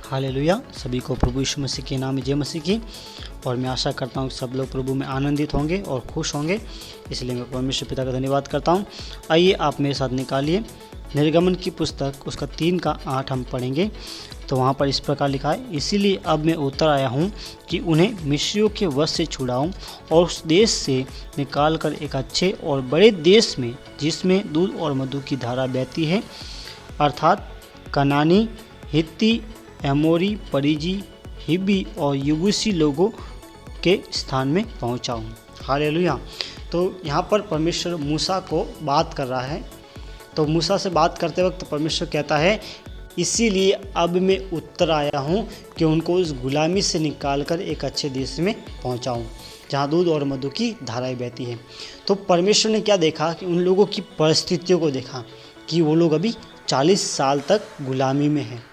Hallelujah. सभी को प्रभु यीशु मसीह के नाम में जय मसीह की। और मैं आशा करता हूँ कि सब लोग प्रभु में आनंदित होंगे और खुश होंगे, इसलिए मैं परमेश्वर पिता का धन्यवाद करता हूँ। आइए आप मेरे साथ निकालिए निर्गमन की पुस्तक, उसका 3:8 हम पढ़ेंगे। तो वहाँ पर इस प्रकार लिखा है, इसीलिए अब मैं उतर आया हूँ कि उन्हें मिस्रियों के वश से छुड़ाऊँ और उस देश से निकाल कर एक अच्छे और बड़े देश में, जिसमें दूध और मधु की धारा बहती है, अर्थात कनानी, हित्ती, एमोरी, परिजी, हिब्बी और यबूसी लोगों के स्थान में पहुँचाऊँ। हालेलुया। तो यहाँ पर परमेश्वर मूसा को बात कर रहा है। तो मूसा से बात करते वक्त परमेश्वर कहता है, इसीलिए अब मैं उतर आया हूँ कि उनको उस गुलामी से निकालकर एक अच्छे देश में पहुँचाऊँ, जहाँ दूध और मधु की धाराएं बहती है। तो परमेश्वर ने क्या देखा कि उन लोगों की परिस्थितियों को देखा कि वो लोग अभी 40 साल तक गुलामी में हैं।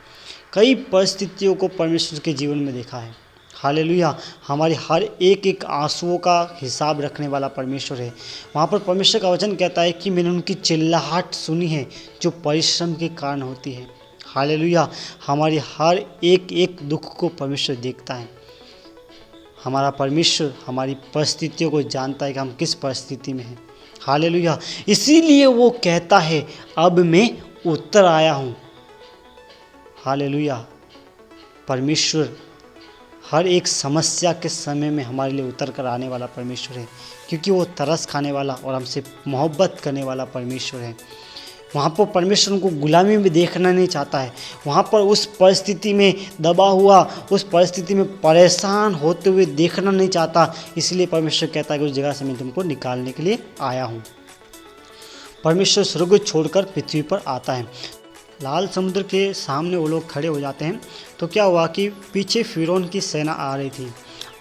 कई परिस्थितियों को परमेश्वर के जीवन में देखा है। हालेलुया। हमारे हर एक एक आंसुओं का हिसाब रखने वाला परमेश्वर है। वहाँ पर परमेश्वर का वचन कहता है कि मैंने उनकी चिल्लाहट सुनी है जो परिश्रम के कारण होती है। हालेलुया। हमारे हर एक एक दुख को परमेश्वर देखता है। हमारा परमेश्वर हमारी परिस्थितियों को जानता है कि हम किस परिस्थिति में हैं। हालेलुया। इसीलिए वो कहता है, अब मैं उतर आया हूँ। हालेलुया। परमेश्वर हर एक समस्या के समय में हमारे लिए उतर कर आने वाला परमेश्वर है, क्योंकि वो तरस खाने वाला और हमसे मोहब्बत करने वाला परमेश्वर है। वहाँ पर परमेश्वर उनको गुलामी में देखना नहीं चाहता है। वहाँ पर उस परिस्थिति में दबा हुआ, उस परिस्थिति में परेशान होते हुए देखना नहीं चाहता। इसलिए परमेश्वर कहता है कि उस जगह से मैं तुमको निकालने के लिए आया हूँ। परमेश्वर स्वर्ग छोड़कर पृथ्वी पर आता है। लाल समुद्र के सामने वो लोग खड़े हो जाते हैं। तो क्या हुआ कि पीछे फिरौन की सेना आ रही थी।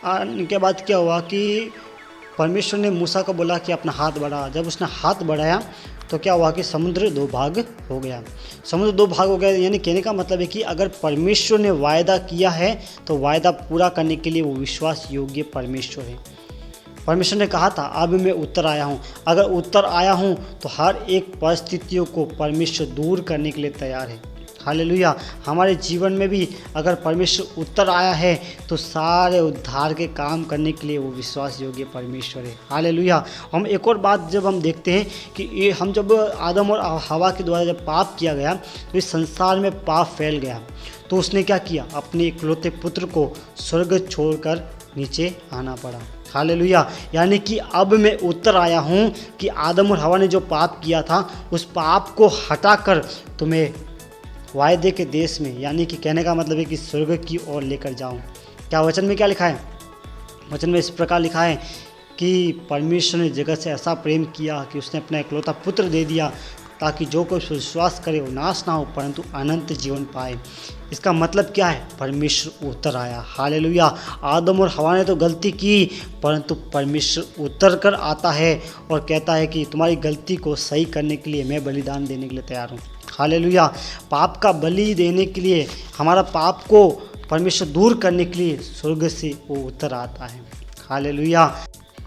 आने के बाद क्या हुआ कि परमेश्वर ने मूसा को बोला कि अपना हाथ बढ़ा। जब उसने हाथ बढ़ाया तो क्या हुआ कि समुद्र 2 भाग हो गया। समुद्र 2 भाग हो गया, यानी कहने का मतलब है कि अगर परमेश्वर ने वायदा किया है तो वायदा पूरा करने के लिए वो विश्वास योग्य परमेश्वर है। परमेश्वर ने कहा था, अब मैं उतर आया हूँ। अगर उतर आया हूँ तो हर एक परिस्थितियों को परमेश्वर दूर करने के लिए तैयार है। हालेलुया। हमारे जीवन में भी अगर परमेश्वर उतर आया है तो सारे उद्धार के काम करने के लिए वो विश्वास योग्य परमेश्वर है। हालेलुया। हम एक और बात जब हम देखते हैं कि ये हम जब आदम और हवा के द्वारा जब पाप किया गया तो इस संसार में पाप फैल गया। तो उसने क्या किया, अपने इकलौते पुत्र को स्वर्ग छोड़कर नीचे आना पड़ा। हालेलुया। यानी कि अब मैं उतर आया हूँ कि आदम और हवा ने जो पाप किया था उस पाप को हटाकर तुम्हें वायदे के देश में, यानी कि कहने का मतलब है कि स्वर्ग की ओर लेकर जाऊँ। क्या वचन में क्या लिखा है? वचन में इस प्रकार लिखा है कि परमेश्वर ने जगत से ऐसा प्रेम किया कि उसने अपना इकलौता पुत्र दे दिया, ताकि जो कोई विश्वास करे वो नाश ना हो परंतु अनंत जीवन पाए। इसका मतलब क्या है? परमेश्वर उतर आया। हालेलुया। आदम और हवा ने तो गलती की, परंतु परमेश्वर उतर कर आता है और कहता है कि तुम्हारी गलती को सही करने के लिए मैं बलिदान देने के लिए तैयार हूँ। हालेलुया। पाप का बलि देने के लिए, हमारा पाप को परमेश्वर दूर करने के लिए स्वर्ग से वो उतर आता है। हालेलुया।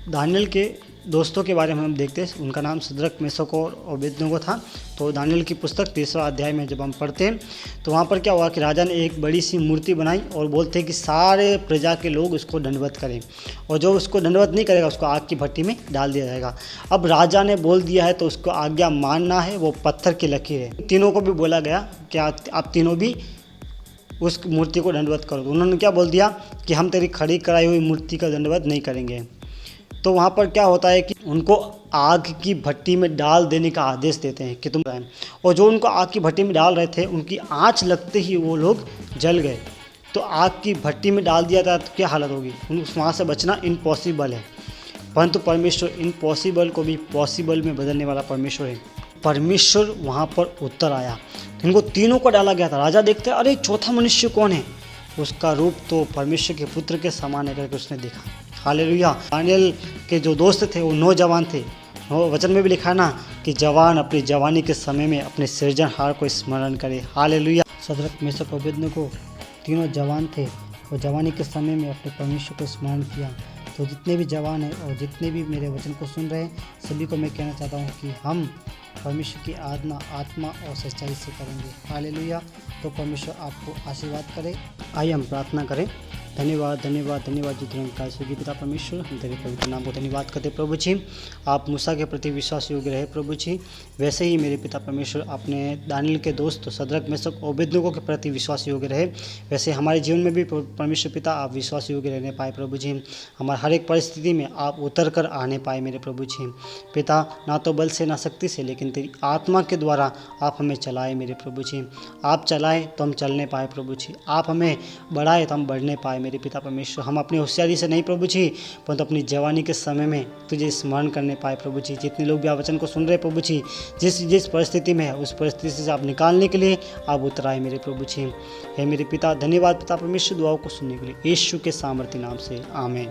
दानियल के दोस्तों के बारे में हम देखते हैं। उनका नाम शद्रक, मेशक और अबेदनगो था। तो दानियल की पुस्तक 3रा अध्याय में जब हम पढ़ते हैं तो वहाँ पर क्या हुआ कि राजा ने एक बड़ी सी मूर्ति बनाई और बोलते हैं कि सारे प्रजा के लोग उसको दंडवत करें, और जो उसको दंडवत नहीं करेगा उसको आग की भट्टी में डाल दिया जाएगा। अब राजा ने बोल दिया है तो उसको आज्ञा मानना है। वो पत्थर की लकीर है। तीनों को भी बोला गया कि आप तीनों भी उस मूर्ति को दंडवत करो। तो उन्होंने क्या बोल दिया कि हम तेरी खड़ी कराई हुई मूर्ति का दंडवत नहीं करेंगे। तो वहाँ पर क्या होता है कि उनको आग की भट्टी में डाल देने का आदेश देते हैं कि तुम जाएं। और जो उनको आग की भट्टी में डाल रहे थे उनकी आँच लगते ही वो लोग जल गए। तो आग की भट्टी में डाल दिया था तो क्या हालत होगी? वहाँ से बचना इम्पॉसिबल है, परंतु परमेश्वर इम्पॉसिबल को भी पॉसिबल में बदलने वाला परमेश्वर है। परमेश्वर वहाँ पर उतर आया। इनको तीनों को डाला गया था। राजा देखते हैं, अरे चौथा मनुष्य कौन है? उसका रूप तो परमेश्वर के पुत्र के समान है करके उसने देखा। हालेलुया। दानियल के जो दोस्त थे वो नौजवान थे। वचन में भी लिखा ना कि जवान अपनी जवानी के समय में अपने सृजनहार को स्मरण करे। हालेलुया। शद्रक, मेशक और अबेदनगो तीनों जवान थे और जवानी के समय में अपने परमेश्वर को स्मरण किया। तो जितने भी जवान हैं और जितने भी मेरे वचन को सुन रहे हैं सभी को मैं कहना चाहता हूँ कि हम परमेश्वर की आराधना आत्मा और सच्चाई से करेंगे। हालेलुया। तो परमेश्वर आपको आशीर्वाद करे। आइए हम प्रार्थना करें। धन्यवाद धन्यवाद धन्यवाद जी निरंकार स्वर्गीय पिता परमेश्वर, हम तेरे पवित्र नाम को धन्यवाद करते प्रभु जी। आप मूसा के प्रति विश्वास योग्य रहे प्रभु जी, वैसे ही मेरे पिता परमेश्वर अपने दानियल के दोस्त सदरक मेशक अबेदनगो के प्रति विश्वास योग्य रहे, वैसे हमारे जीवन में भी परमेश्वर पिता आप विश्वास योग्य रहने पाए प्रभु जी। हमारे हर एक परिस्थिति में आप उतर कर आने पाए मेरे प्रभु जी। पिता, ना तो बल से ना शक्ति से, लेकिन तेरी आत्मा के द्वारा आप हमें चलाए मेरे प्रभु जी। आप चलाएं तो हम चलने पाए प्रभु जी, आप हमें बढ़ाए तो हम बढ़ने पाए मेरे पिता परमेश्वर। हम अपनी होशियारी से नहीं प्रभु जी, परंतु अपनी जवानी के समय में तुझे स्मरण करने पाए प्रभु जी। जितने लोग भी आप वचन को सुन रहे प्रभु जी, जिस परिस्थिति में है उस परिस्थिति से आप निकालने के लिए आप उतराए मेरे प्रभु जी। हे मेरे पिता, धन्यवाद पिता परमेश्वर दुआओं को सुनने के लिए, यीशु के सामर्थ्य नाम से आमीन।